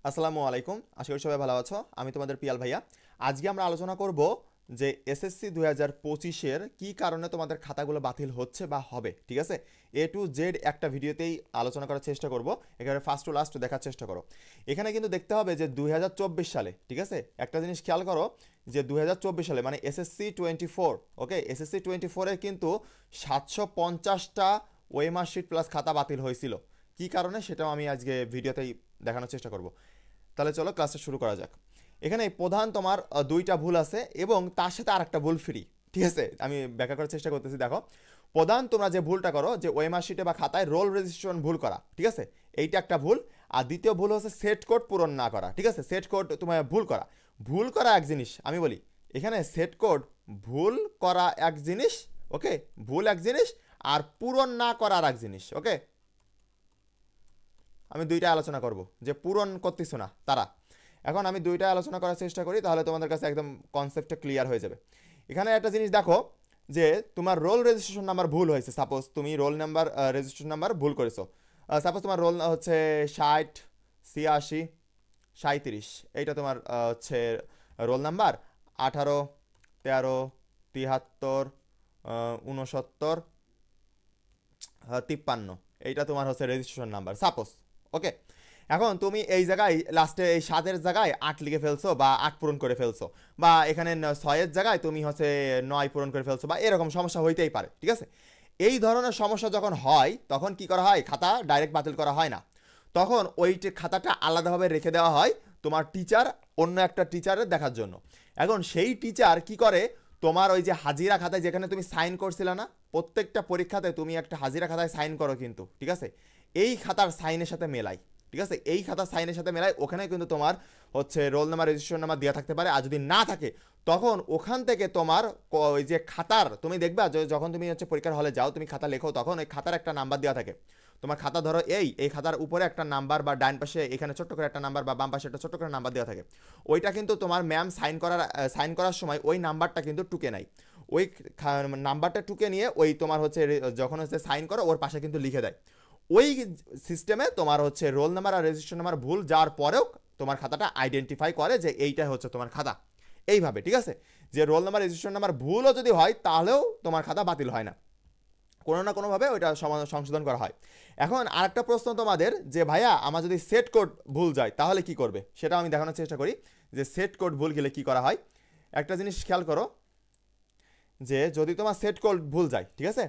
আসসালামু আলাইকুম, আশা করি সবাই ভালো আছো। আমি তোমাদের পিয়াল ভাইয়া। আজকে আমরা আলোচনা করব যে এসএসসি 2025-এর কী কারণে তোমাদের খাতাগুলো বাতিল হচ্ছে বা হবে, ঠিক আছে? এ টু জেড একটা ভিডিওতেই আলোচনা করার চেষ্টা করব, একেবারে ফার্স্ট টু লাস্ট দেখার চেষ্টা করো। এখানে কিন্তু দেখতে হবে যে 2024 সালে, ঠিক আছে, একটা জিনিস খেয়াল করো যে 2024 সালে মানে এসএসসি 24, ওকে, এসএসসি 24-এর কিন্তু 750টা ওএমআর শিট প্লাস খাতা বাতিল হয়েছিল। কী কারণে সেটাও আমি আজকে ভিডিওতেই দেখানোর চেষ্টা করব। তাহলে চলো ক্লাসটা শুরু করা যাক। এখানে প্রধান তোমার দুইটা ভুল আছে এবং তার সাথে আর একটা ভুল ফ্রি, ঠিক আছে? আমি ব্যাখ্যা করার চেষ্টা করতেছি। দেখো, প্রধান তোমরা যে ভুলটা করো যে ওএমআর শিটে বা খাতায় রোল রেজিস্ট্রেশন ভুল করা, ঠিক আছে, এইটা একটা ভুল। আর দ্বিতীয় ভুল হচ্ছে সেট কোড পূরণ না করা, ঠিক আছে? সেট কোড তোমার ভুল করা এক জিনিস, আমি বলি এখানে সেট কোড ভুল করা এক জিনিস, ওকে, ভুল এক জিনিস আর পূরণ না করা আর এক জিনিস, ওকে। আমি দুইটা আলোচনা করব, যে পূরণ করতেছো না তারা। এখন আমি দুইটা আলোচনা করার চেষ্টা করি, তাহলে তোমাদের কাছে একদম কনসেপ্টটা ক্লিয়ার হয়ে যাবে। এখানে একটা জিনিস দেখো যে তোমার রোল রেজিস্ট্রেশন নাম্বার ভুল হয়েছে। সাপোজ তুমি রোল নাম্বার রেজিস্ট্রেশন নাম্বার ভুল করেছো। সাপোজ তোমার রোল হচ্ছে 60, 86, 37, এইটা তোমার হচ্ছে রোল নাম্বার। 18, 13, 73, 69, 53, এইটা তোমার হচ্ছে রেজিস্ট্রেশন নাম্বার সাপোজ, ওকে। এখন তুমি এই জায়গায় লাস্টে এই 7-এর জায়গায় 8 লিখে ফেলছো বা 8 পূরণ করে ফেলছো, বা এখানে 6-এর জায়গায় তুমি হচ্ছে 9 পূরণ করে ফেলছো, বা এরকম সমস্যা হইতেই পারে, ঠিক আছে? এই ধরনের সমস্যা যখন হয় তখন কি করা হয়, খাতা ডাইরেক্ট বাতিল করা হয় না। তখন ওই খাতাটা আলাদাভাবে রেখে দেওয়া হয় তোমার টিচার অন্য একটা টিচারের দেখার জন্য। এখন সেই টিচার কি করে, তোমার ওই যে হাজিরা খাতায় যেখানে তুমি সাইন করছিলে না, প্রত্যেকটা পরীক্ষাতে তুমি একটা হাজিরা খাতায় সাইন করো কিন্তু, ঠিক আছে, এই খাতার সাইনের সাথে মেলাই, ঠিক আছে, এই খাতার সাইনের সাথে মেলাই, ওখানে কিন্তু তোমার হচ্ছে রোল নাম্বার রেজিস্ট্রেশন নাম্বার দেওয়া থাকতে পারে। আর যদি না থাকে তখন ওখান থেকে তোমার ওই যে খাতার তুমি দেখবা যখন তুমি হচ্ছে পরীক্ষার হলে যাও, তুমি খাতা লেখো, তখন ওই খাতার একটা নাম্বার দেওয়া থাকে। তোমার খাতা ধরো এই খাতার উপরে একটা নাম্বার বা ডান পাশে এখানে ছোট্ট করে একটা নাম্বার বা বাম পাশে একটা ছোট্ট করে নাম্বার দেওয়া থাকে। ওইটা কিন্তু তোমার ম্যাম সাইন করার সময় ওই নাম্বারটা কিন্তু টুকে নাই। ওই নাম্বারটা টুকে নিয়ে ওই তোমার হচ্ছে যখন হচ্ছে সাইন করো ওর পাশে কিন্তু লিখে দেয়। ওই সিস্টেমে তোমার হচ্ছে রোল নাম্বার আর রেজিস্ট্রেশন নাম্বার ভুল যাওয়ার পরেও তোমার খাতাটা আইডেন্টিফাই করে যে এইটা হচ্ছে তোমার খাতা, এইভাবে, ঠিক আছে? যে রোল নাম্বার রেজিস্ট্রেশন নাম্বার ভুলও যদি হয় তাহলেও তোমার খাতা বাতিল হয় না, কোনো না কোনোভাবে ওইটা সংশোধন করা হয়। এখন আরেকটা প্রশ্ন তোমাদের, যে ভাইয়া আমার যদি সেট কোড ভুল যায় তাহলে কি করবে, সেটা আমি দেখানোর চেষ্টা করি যে সেট কোড ভুল গেলে কি করা হয়। একটা জিনিস খেয়াল করো যে যদি তোমার সেট কোড ভুল যায়, ঠিক আছে,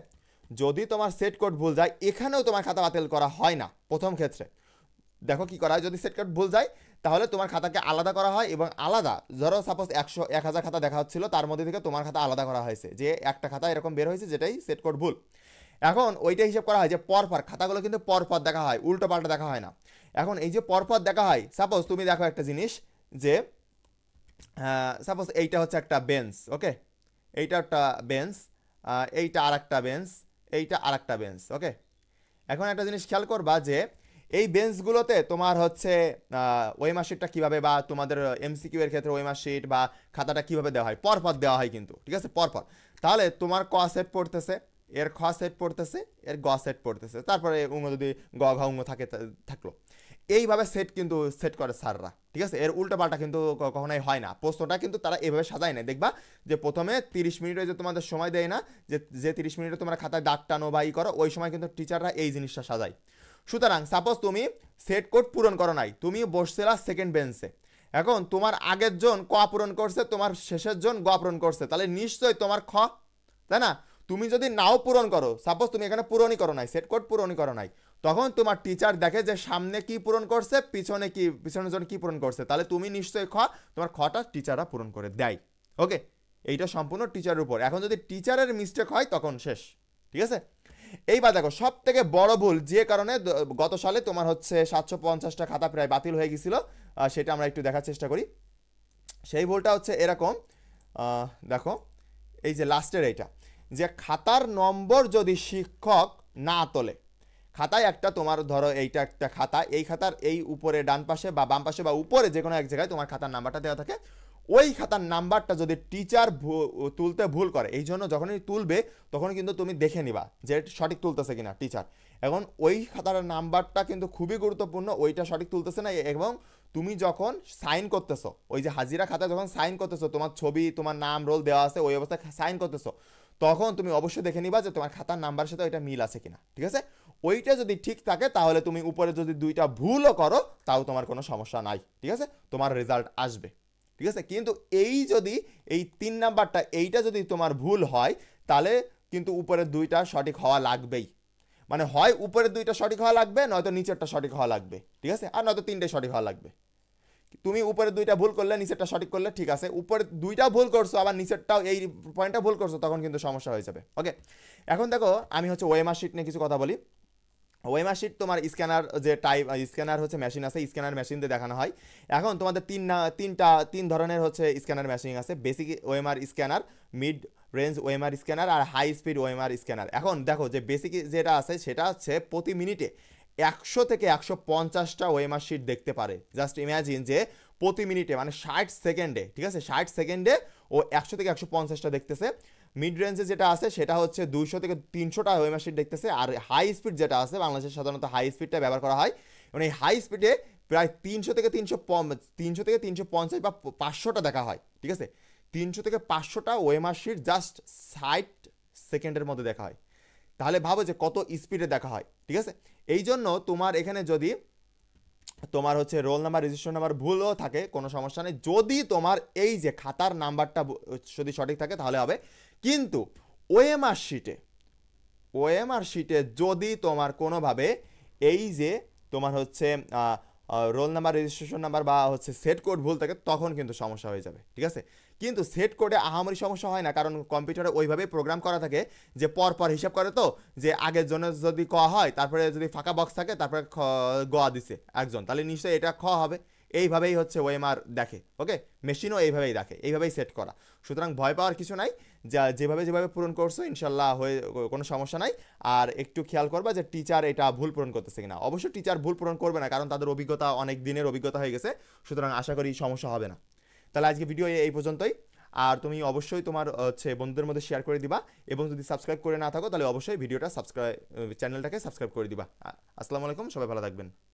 যদি তোমার সেট কোড ভুল যায় এখানেও তোমার খাতা বাতিল করা হয় না প্রথম ক্ষেত্রে। দেখো কি করা হয়, যদি সেট কোড ভুল যায় তাহলে তোমার খাতাকে আলাদা করা হয় এবং আলাদা, ধরো সাপোজ 1000 খাতা দেখা হচ্ছিল, তার মধ্যে থেকে তোমার খাতা আলাদা করা হয়েছে, যে একটা খাতা এরকম বের হয়েছে যেটাই সেট কোড ভুল। এখন ওইটা হিসাব করা হয় যে পরপর খাতাগুলো কিন্তু পরপর দেখা হয়, উল্টো পাল্টা দেখা হয় না। এখন এই যে পরপর দেখা হয়, সাপোজ তুমি দেখো একটা জিনিস যে সাপোজ এইটা হচ্ছে একটা বেঞ্চ, ওকে, এইটা একটা বেঞ্চ, এইটা আর একটা বেঞ্চ, এইটা আর একটা বেঞ্চ, ওকে। এখন একটা জিনিস খেয়াল করবা যে এই বেঞ্চগুলোতে তোমার হচ্ছে ওয়েমার শিটটা কীভাবে, বা তোমাদের এমসিকিউ এর ক্ষেত্রে ওয়েমার শিট বা খাতাটা কীভাবে দেওয়া হয়, পরপর দেওয়া হয় কিন্তু, ঠিক আছে, পরপর। তাহলে তোমার ক সেট পড়তেছে, এর খ সেট পড়তেছে, এর গ সেট পড়তেছে, তারপরে উঙ্গ যদি গ ঘ উঙ্গ থাকে থাকলো, এইভাবে সেট কিন্তু সেট করে স্যাররা, ঠিক আছে। এর উল্টো পাল্টা কিন্তু কখনোই হয় না। প্রশ্নটা কিন্তু তারা এভাবে সাজায় না, দেখবা যে প্রথমে 30 মিনিটে যে তোমাদের সময় দেয় না, যে 30 মিনিটে তোমরা খাতায় দাগ টানো বা ই করো, ওই সময় কিন্তু টিচাররা এই জিনিসটা সাজায়। সুতরাং সাপোজ তুমি সেট কোড পূরণ করো নাই, তুমি বসছিলা সেকেন্ড বেঞ্চে, এখন তোমার আগের জন ক পূরণ করছে, তোমার শেষের জন গ পূরণ করছে, তাহলে নিশ্চয়ই তোমার খ, তাই না? তুমি যদি নাও পূরণ করো, সাপোজ তুমি এখানে পূরণই করো নাই, সেট কোড পূরণই করো নাই, তখন তোমার টিচার দেখে যে সামনে কি পূরণ করছে, পিছনের জন কি পূরণ করছে, তাহলে তুমি নিশ্চয়ই খ, তোমার খটা টিচাররা পূরণ করে দেয়, ওকে। এইটা সম্পূর্ণ টিচারের উপর। এখন যদি টিচারের মিস্টেক হয় তখন শেষ, ঠিক আছে। এইবার দেখো সব থেকে বড় ভুল যে কারণে গত সালে তোমার হচ্ছে 750টা খাতা প্রায় বাতিল হয়ে গেছিল, সেটা আমরা একটু দেখার চেষ্টা করি। সেই ভুলটা হচ্ছে এরকম, দেখো এই যে লাস্টের এইটা, যে খাতার নম্বর যদি শিক্ষক না তোলে, খাতায় একটা তোমার ধরো এইটা একটা খাতা, এই খাতার এই উপরে ডান পাশে বা বাম পাশে বা উপরে যে কোনো এক জায়গায় তোমার খাতার নাম্বারটা দেওয়া থাকে, ওই খাতার নাম্বারটা যদি টিচার তুলতে ভুল করে, এই জন্য যখনই তুলবে তখন কিন্তু তুমি দেখে নিবা যে সঠিক তুলতেছে কিনা টিচার। এখন ওই খাতার নাম্বারটা কিন্তু খুবই গুরুত্বপূর্ণ, ওইটা সঠিক তুলতেছে না এবং তুমি যখন সাইন করতেছো, ওই যে হাজিরা খাতায় যখন সাইন করতেছো, তোমার ছবি, তোমার নাম, রোল দেওয়া আছে, ওই অবস্থায় সাইন করতেছো, তখন তুমি অবশ্যই দেখে নিবা যে তোমার খাতার নাম্বারের সাথে ওইটা মিল আছে কিনা, ঠিক আছে? ওইটা যদি ঠিক থাকে তাহলে তুমি উপরে যদি 2টা ভুলও করো তাও তোমার কোনো সমস্যা নাই, ঠিক আছে? তোমার রেজাল্ট আসবে, ঠিক আছে? কিন্তু এই যদি এই 3 নাম্বারটা এইটা যদি তোমার ভুল হয় তাহলে কিন্তু উপরের 2টা সঠিক হওয়া লাগবেই। মানে হয় উপরের 2টা সঠিক হওয়া লাগবে, নয়তো নিচেরটা সঠিক হওয়া লাগবে, ঠিক আছে? আর নয়তো 3টে সঠিক হওয়া লাগবে। তুমি উপরে 2টা ভুল করলে নিচেরটা সঠিক করলে ঠিক আছে, উপরে 2টা ভুল করছো আবার নিচেরটাও এই পয়েন্টটা ভুল করছো, তখন কিন্তু সমস্যা হয়ে যাবে। ওকে, এখন দেখো আমি হচ্ছে ওএমআর শিট নিয়ে কিছু কথা বলি। ওএমআর শিট তোমার স্ক্যানার যে টাইপ, স্ক্যানার হচ্ছে মেশিন আছে, স্ক্যানার মেশিন দিয়ে দেখানো হয়। এখন তোমাদের তিন ধরনের হচ্ছে স্ক্যানার মেশিন আছে, basic OMR scanner, mid range OMR scanner আর হাই স্পিড ওএমআর স্ক্যানার। এখন দেখো যে বেসিক যেটা আছে সেটা হচ্ছে প্রতি মিনিটে 100 থেকে 150টা ওএমআর শিট দেখতে পারে। জাস্ট ইমাজিন যে প্রতি মিনিটে মানে 60 সেকেন্ডে, ঠিক আছে, 60 সেকেন্ডে ও 100 থেকে 150টা দেখতেছে। মিড রেঞ্জে যেটা আছে সেটা হচ্ছে 200 থেকে 300টা ওএমআর শিট দেখতেছে। আর হাই স্পিড যেটা আছে, বাংলাদেশে সাধারণত হাই স্পিডটা ব্যবহার করা হয়, মানে এই হাই স্পিডে প্রায় 300 থেকে 350 বা 500টা দেখা হয়, ঠিক আছে? 300 থেকে 500টা ওএমআর শিট জাস্ট 60 সেকেন্ডের মধ্যে দেখা হয়। তাহলে ভাবো যে কত স্পিডে দেখা হয়, ঠিক আছে? এই জন্য তোমার এখানে যদি তোমার হচ্ছে রোল নাম্বার, রেজিস্ট্রেশন নাম্বার ভুলও থাকে কোনো সমস্যা নেই, যদি তোমার এই যে খাতার নাম্বারটা যদি সঠিক থাকে তাহলে হবে। কিন্তু ওএমআর শিটে যদি তোমার কোনোভাবে এই যে তোমার হচ্ছে রোল নাম্বার, রেজিস্ট্রেশন নাম্বার বা হচ্ছে সেট কোড ভুল থাকে, তখন কিন্তু সমস্যা হয়ে যাবে, ঠিক আছে? কিন্তু সেট কোডে আহামরি সমস্যা হয় না, কারণ কম্পিউটারে ওইভাবেই প্রোগ্রাম করা থাকে যে পর হিসাব করে, তো যে আগের জন্য যদি ক হয়, তারপরে যদি ফাঁকা বক্স থাকে, তারপরে গ দিছে একজন, তাহলে নিশ্চয়ই এটা খ হবে। এইভাবেই হচ্ছে ওএমআর দেখে। ওকে, মেশিনও এইভাবেই দেখে, এইভাবেই সেট করা। সুতরাং ভয় পাওয়ার কিছু নাই, যা যেভাবে পূরণ করছো ইনশাল্লাহ হয়ে কোনো সমস্যা নাই। আর একটু খেয়াল করবা যে টিচার এটা ভুল পূরণ করতেছে কিনা। অবশ্যই টিচার ভুল পূরণ করবে না, কারণ তাদের অভিজ্ঞতা অনেক দিনের অভিজ্ঞতা হয়ে গেছে, সুতরাং আশা করি সমস্যা হবে না। তাহলে আজকে ভিডিও এই পর্যন্তই। আর তুমি অবশ্যই তোমার হচ্ছে বন্ধুদের মধ্যে শেয়ার করে দিবা, এবং যদি সাবস্ক্রাইব করে না থাকো তাহলে অবশ্যই চ্যানেলটাকে সাবস্ক্রাইব করে দিবা। আসসালামু আলাইকুম, সবাই ভালো থাকবেন।